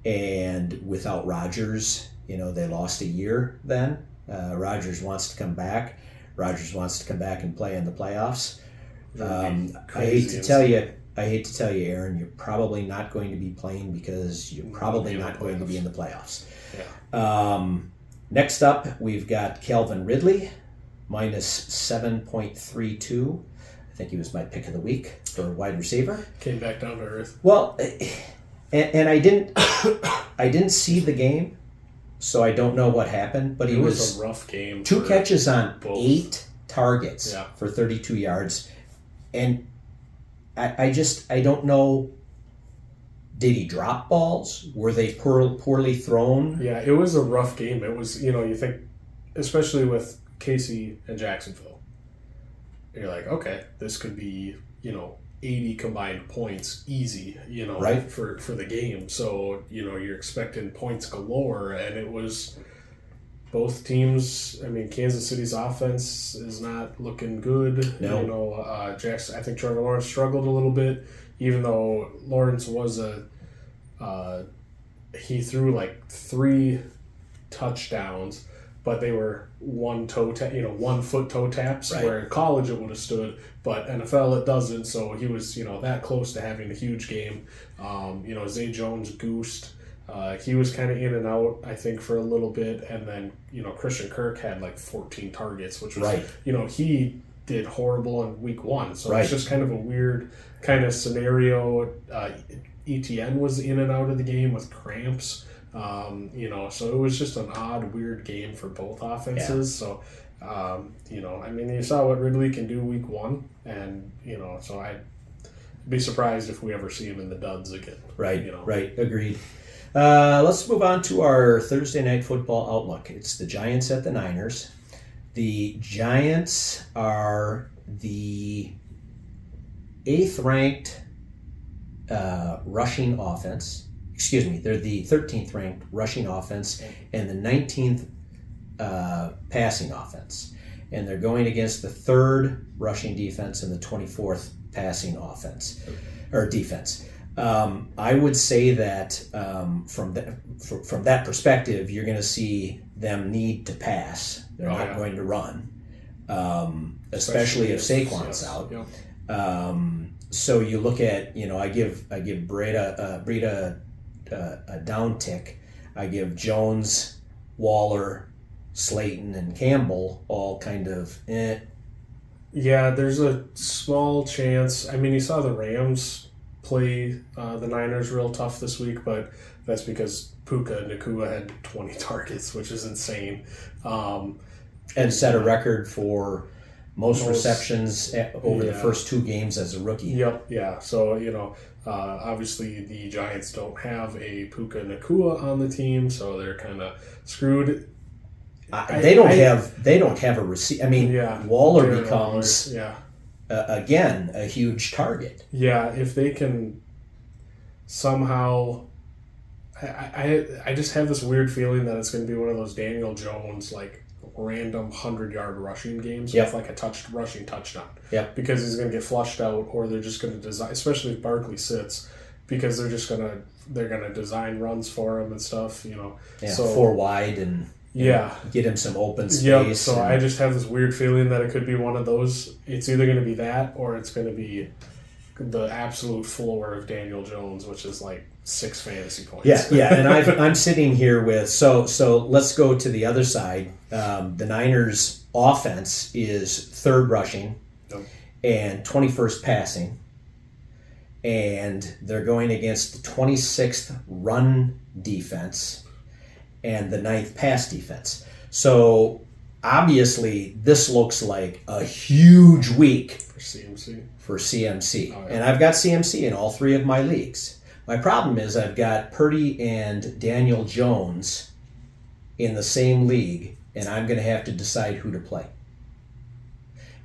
And without Rodgers, they lost a year then. Rodgers wants to come back. Rodgers wants to come back and play in the playoffs. I hate to tell you, Aaron, you're probably not going to be playing because you're probably not going to be in the playoffs. Yeah. Next up, we've got Calvin Ridley, minus 7.32. I think he was my pick of the week for wide receiver. Came back down to earth. Well, and I didn't see the game, so I don't know what happened. But It was a rough game. 2 catches on both. 8 targets for 32 yards. And I don't know, did he drop balls? Were they poorly thrown? Yeah, it was a rough game. It was, you think, especially with Casey and Jacksonville, you're like, okay, this could be, 80 combined points easy, Right. for the game. So, you're expecting points galore, and it was both teams. I mean, Kansas City's offense is not looking good. No. Jackson. I think Trevor Lawrence struggled a little bit, even though Lawrence was he threw like 3 touchdowns, but they were one foot toe taps. Right. Where in college it would have stood, but NFL it doesn't. So he was that close to having a huge game. Zay Jones goosed. He was kind of in and out, I think, for a little bit, and then Christian Kirk had like 14 targets, which was Right. He did horrible in week 1, so Right. it's just kind of a weird kind of scenario. ETN was in and out of the game with cramps, so it was just an odd, weird game for both offenses. So, I mean, you saw what Ridley can do week 1, and so I'd be surprised if we ever see him in the duds again. Right. Right. Agreed. Let's move on to our Thursday Night Football outlook. It's the Giants at the Niners. The Giants are the 8th ranked rushing offense. Excuse me, they're the 13th ranked rushing offense and the 19th passing offense. And they're going against the 3rd rushing defense and the 24th passing offense or defense. I would say that from that perspective, you're going to see them need to pass. They're not going to run, especially if Saquon's out. Yep. So you look at, I give Breida a down tick. I give Jones, Waller, Slayton, and Campbell all kind of Yeah, there's a small chance. I mean, you saw the Rams play the Niners real tough this week, but that's because Puka Nacua had 20 targets, which is insane. and set a record for most receptions over the Yeah. first 2 games as a rookie. Yep, yeah. So, obviously the Giants don't have a Puka Nakua on the team, so they're kind of screwed. They don't have a receiver. I mean, Yeah, Waller Darren becomes Waller, again a huge target. yeah. If they can somehow, I just have this weird feeling that it's going to be one of those Daniel Jones like random 100-yard rushing games Yep. with like a rushing touchdown. Yep. Because he's going to get flushed out, or they're just going to design, especially if Barkley sits, because they're going to design runs for him and stuff. Yeah, So 4 wide and yeah. get him some open space. Yep. So and- I just have this weird feeling that it could be one of those. It's either going to be that, or it's going to be the absolute floor of Daniel Jones, which is like 6 fantasy points. Yeah, and I'm sitting here with so let's go to the other side. The Niners' offense is 3rd rushing Yep. and 21st passing, and they're going against the 26th run defense and the 9th pass defense. So obviously, this looks like a huge week For CMC. for CMC. Oh, yeah. And I've got CMC in all 3 of my leagues. My problem is I've got Purdy and Daniel Jones in the same league, and I'm going to have to decide who to play.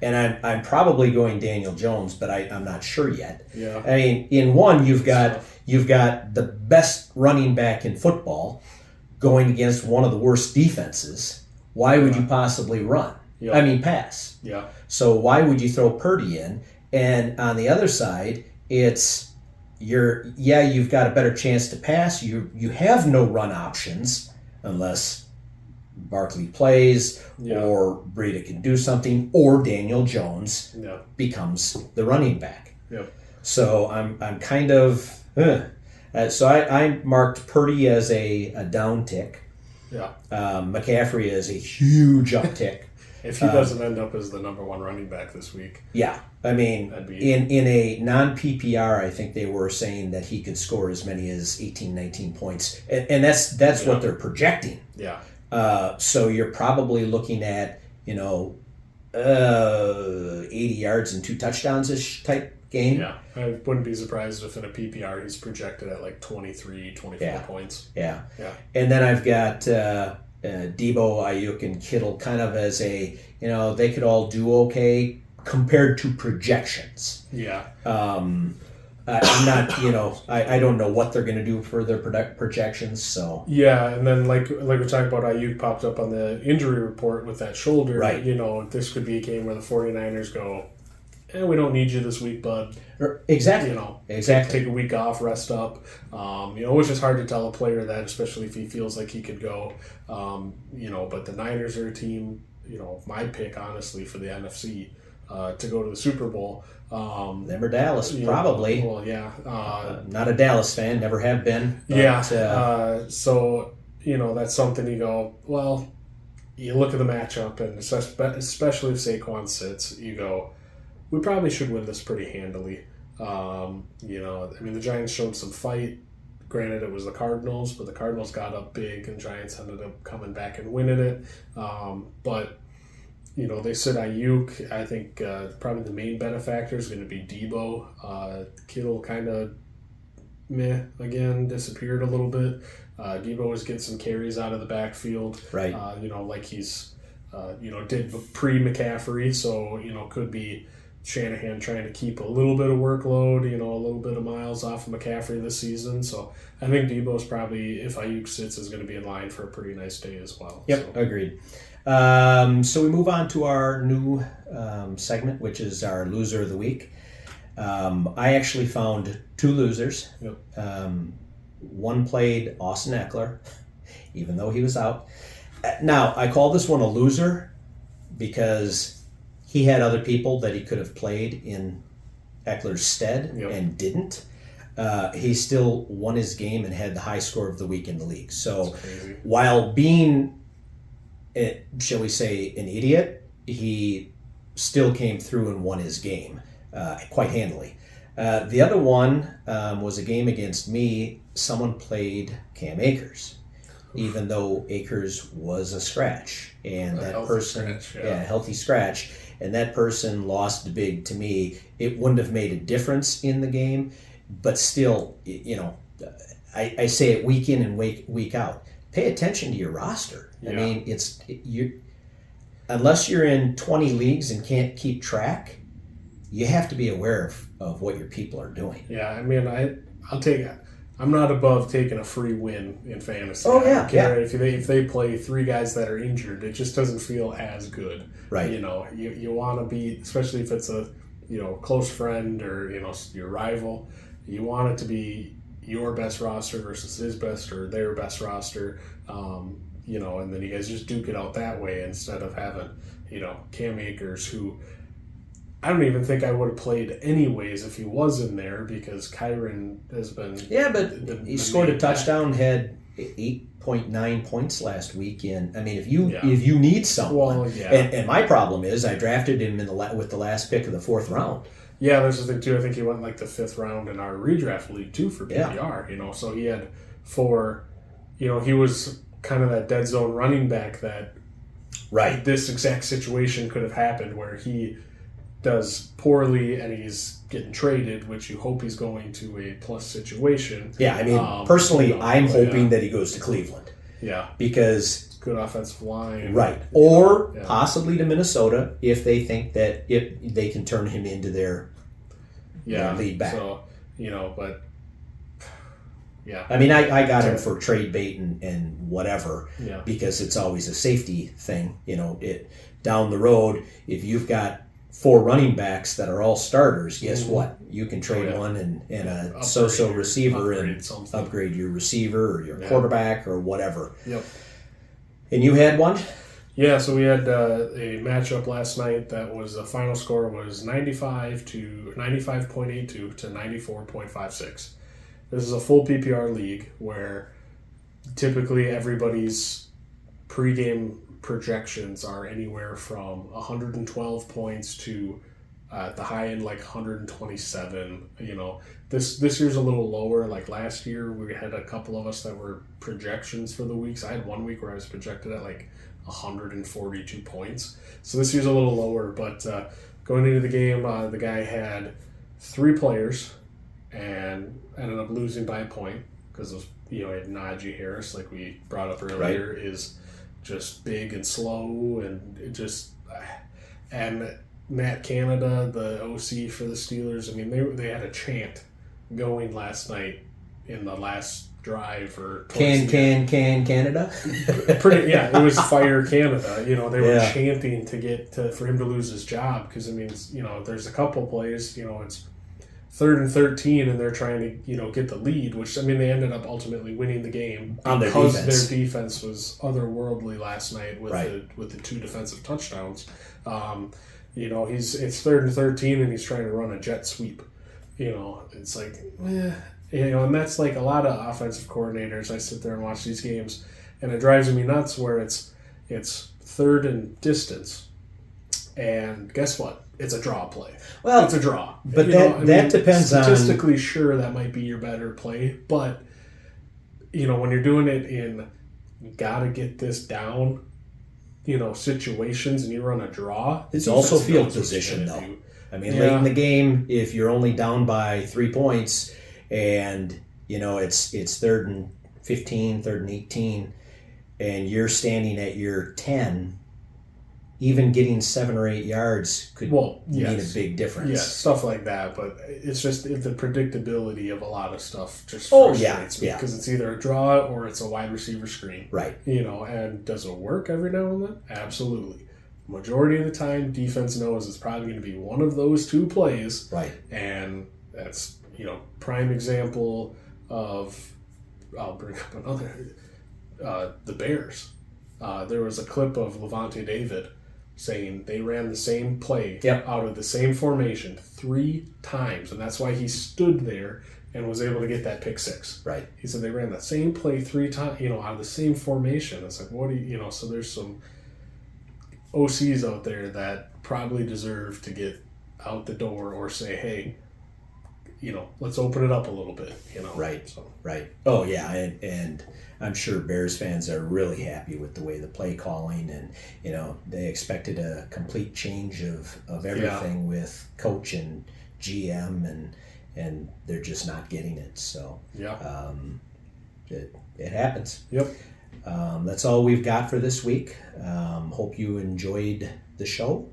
And I'm probably going Daniel Jones, but I'm not sure yet. Yeah. I mean, in one you've tough. got the best running back in football going against one of the worst defenses. Why would you possibly run? Yeah. I mean, pass. Yeah. So why would you throw Purdy in? And on the other side, it's you've got a better chance to pass. You have no run options unless Barkley plays Yeah. or Breida can do something or Daniel Jones Yeah. becomes the running back. Yep. So I'm kind of so I marked Purdy as a down tick. Yeah. McCaffrey is a huge uptick. If he doesn't end up as the number 1 running back this week, Yeah, I mean, That'd be- in a non-PPR, I think they were saying that he could score as many as 18, 19 points, and that's Yeah. what they're projecting. yeah. So you're probably looking at 80 yards and 2 touchdowns ish type game. Yeah. I wouldn't be surprised if in a PPR he's projected at like 23, 24 Yeah. points. Yeah. Yeah. And then I've got Debo, Ayuk, and Kittle kind of as a they could all do okay compared to projections. Yeah. I'm not, I don't know what they're going to do for their projections. So Yeah, and then like we talked about, Ayuk popped up on the injury report with that shoulder. Right. This could be a game where the 49ers go, we don't need you this week, bud. exactly, exactly. Take a week off, rest up. Which is hard to tell a player that, especially if he feels like he could go. But the Niners are a team, my pick, honestly, for the NFC to go to the Super Bowl. Never Dallas, probably. Well, yeah. Not a Dallas fan, never have been. But, So, that's something you go, well, you look at the matchup, and especially if Saquon sits, you go, we probably should win this pretty handily. The Giants showed some fight. Granted, it was the Cardinals, but the Cardinals got up big, and Giants ended up coming back and winning it. But they sit Ayuk. I think probably the main benefactor is going to be Debo. Kittle kind of disappeared a little bit. Debo was getting some carries out of the backfield. Right. Like he's, did pre-McCaffrey, so, could be Shanahan trying to keep a little bit of workload, a little bit of miles off of McCaffrey this season. So I think Debo's probably, if Ayuk sits, is going to be in line for a pretty nice day as well. Yep, So. agreed. So we move on to our new segment, which is our loser of the week. I actually found 2 losers. Yep. One played Austin Eckler, even though he was out. Now, I call this one a loser because he had other people that he could have played in Eckler's stead Yep. and didn't. He still won his game and had the high score of the week in the league. So That's crazy. while being, shall we say, an idiot, he still came through and won his game quite handily. The other one was a game against me. Someone played Cam Akers, even though Akers was a scratch, and A that healthy person, scratch, yeah. healthy scratch, and that person lost big, to me, it wouldn't have made a difference in the game. But still, I say it week in and week out. Pay attention to your roster. I mean, unless you're in 20 leagues and can't keep track, you have to be aware of what your people are doing. Yeah, I mean, I'll take it. I'm not above taking a free win in fantasy. Oh, I yeah, don't care if they play 3 guys that are injured, it just doesn't feel as good. Right. You want to be, especially if it's a close friend or your rival, you want it to be your best roster versus his best or their best roster. And then you guys just duke it out that way instead of having Cam Akers, who I don't even think I would have played anyways if he was in there, because Kyron has been... Yeah, but he scored a touchdown, had 8.9 points last weekend. I mean, if you need someone... Well, yeah. And my problem is I drafted him with the last pick of the 4th round. Yeah, there's the thing, too. I think he went like the 5th round in our redraft league, too, for PPR. So he had 4... he was kind of that dead zone running back that... Right. This exact situation could have happened where he does poorly and he's getting traded, which you hope he's going to a plus situation. Yeah, I mean, personally, I'm hoping that he goes to Cleveland. Yeah. Because... Good offensive line. Right. Or possibly to Minnesota if they think that if they can turn him into their lead back. So, but... Yeah. I mean, I got him for trade bait and whatever, Yeah. because it's always a safety thing. Down the road, if you've got 4 running backs that are all starters, guess what? You can trade one and a so-so receiver and upgrade your receiver or your quarterback or whatever. Yep. And you had one? Yeah, so we had a matchup last night that was the final score was 95.82 to 94.56. This is a full PPR league where typically everybody's pregame projections are anywhere from 112 points to the high end like 127. This year's a little lower. Like last year, we had a couple of us that were projections for the weeks. I had one week where I was projected at like 142 points. So this year's a little lower. But going into the game, the guy had 3 players and ended up losing by a point because he had Najee Harris, like we brought up earlier, is just big and slow and Matt Canada, the OC for the Steelers. I mean, they had a chant going last night in the last drive or Canada. Pretty it was Fire Canada. They were chanting for him to lose his job because there's a couple plays. It's 3rd and 13, and they're trying to get the lead, which they ended up ultimately winning the game because their defense was otherworldly last night with the 2 defensive touchdowns. It's 3rd and 13, and he's trying to run a jet sweep. It's like, and that's like a lot of offensive coordinators. I sit there and watch these games, and it drives me nuts where it's 3rd and distance, and guess what? It's a draw play. Well, it's a draw. But that depends on... Statistically, sure, that might be your better play. But, when you're doing it in got to get this down, situations, and you run a draw... It's also field position, though. Late in the game, if you're only down by 3 points and, it's 3rd and 15, 3rd and 18, and you're standing at your 10... Even getting 7 or 8 yards could mean a big difference. Yeah, stuff like that. But it's just the predictability of a lot of stuff just frustrates me because it's either a draw or it's a wide receiver screen. Right. And does it work every now and then? Absolutely. Majority of the time, defense knows it's probably going to be one of those 2 plays. Right. And that's, prime example of, I'll bring up another, the Bears. There was a clip of Levante David saying they ran the same play out of the same formation 3 times, and that's why he stood there and was able to get that pick 6. Right. He said they ran the same play 3 times, out of the same formation. It's like, what do you, so there's some OCs out there that probably deserve to get out the door or say, hey, let's open it up a little bit. Right. So Right. Oh yeah, and I'm sure Bears fans are really happy with the way the play calling, and they expected a complete change of everything with coach and GM, and they're just not getting it. So yeah. it happens. Yep. That's all we've got for this week. Hope you enjoyed the show.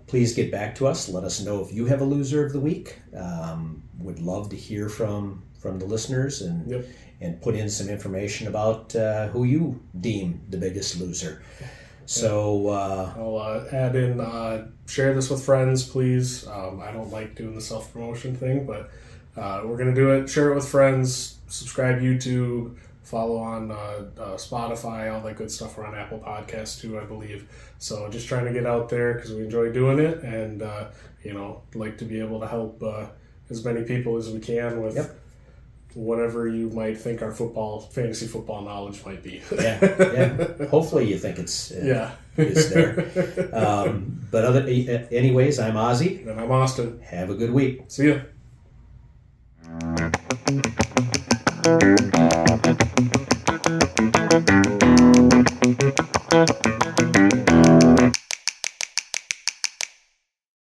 Please get back to us. Let us know if you have a loser of the week. Would love to hear from the listeners and put in some information about who you deem the biggest loser. So I'll add in, share this with friends, please. I don't like doing the self-promotion thing, but we're going to do it. Share it with friends. Subscribe YouTube. Follow on Spotify, all that good stuff. We're on Apple Podcasts too, I believe. So just trying to get out there because we enjoy doing it, and like to be able to help as many people as we can with whatever you might think our fantasy football knowledge might be. yeah. Hopefully you think it's there. But anyways, I'm Ozzy. And I'm Austin. Have a good week. See ya.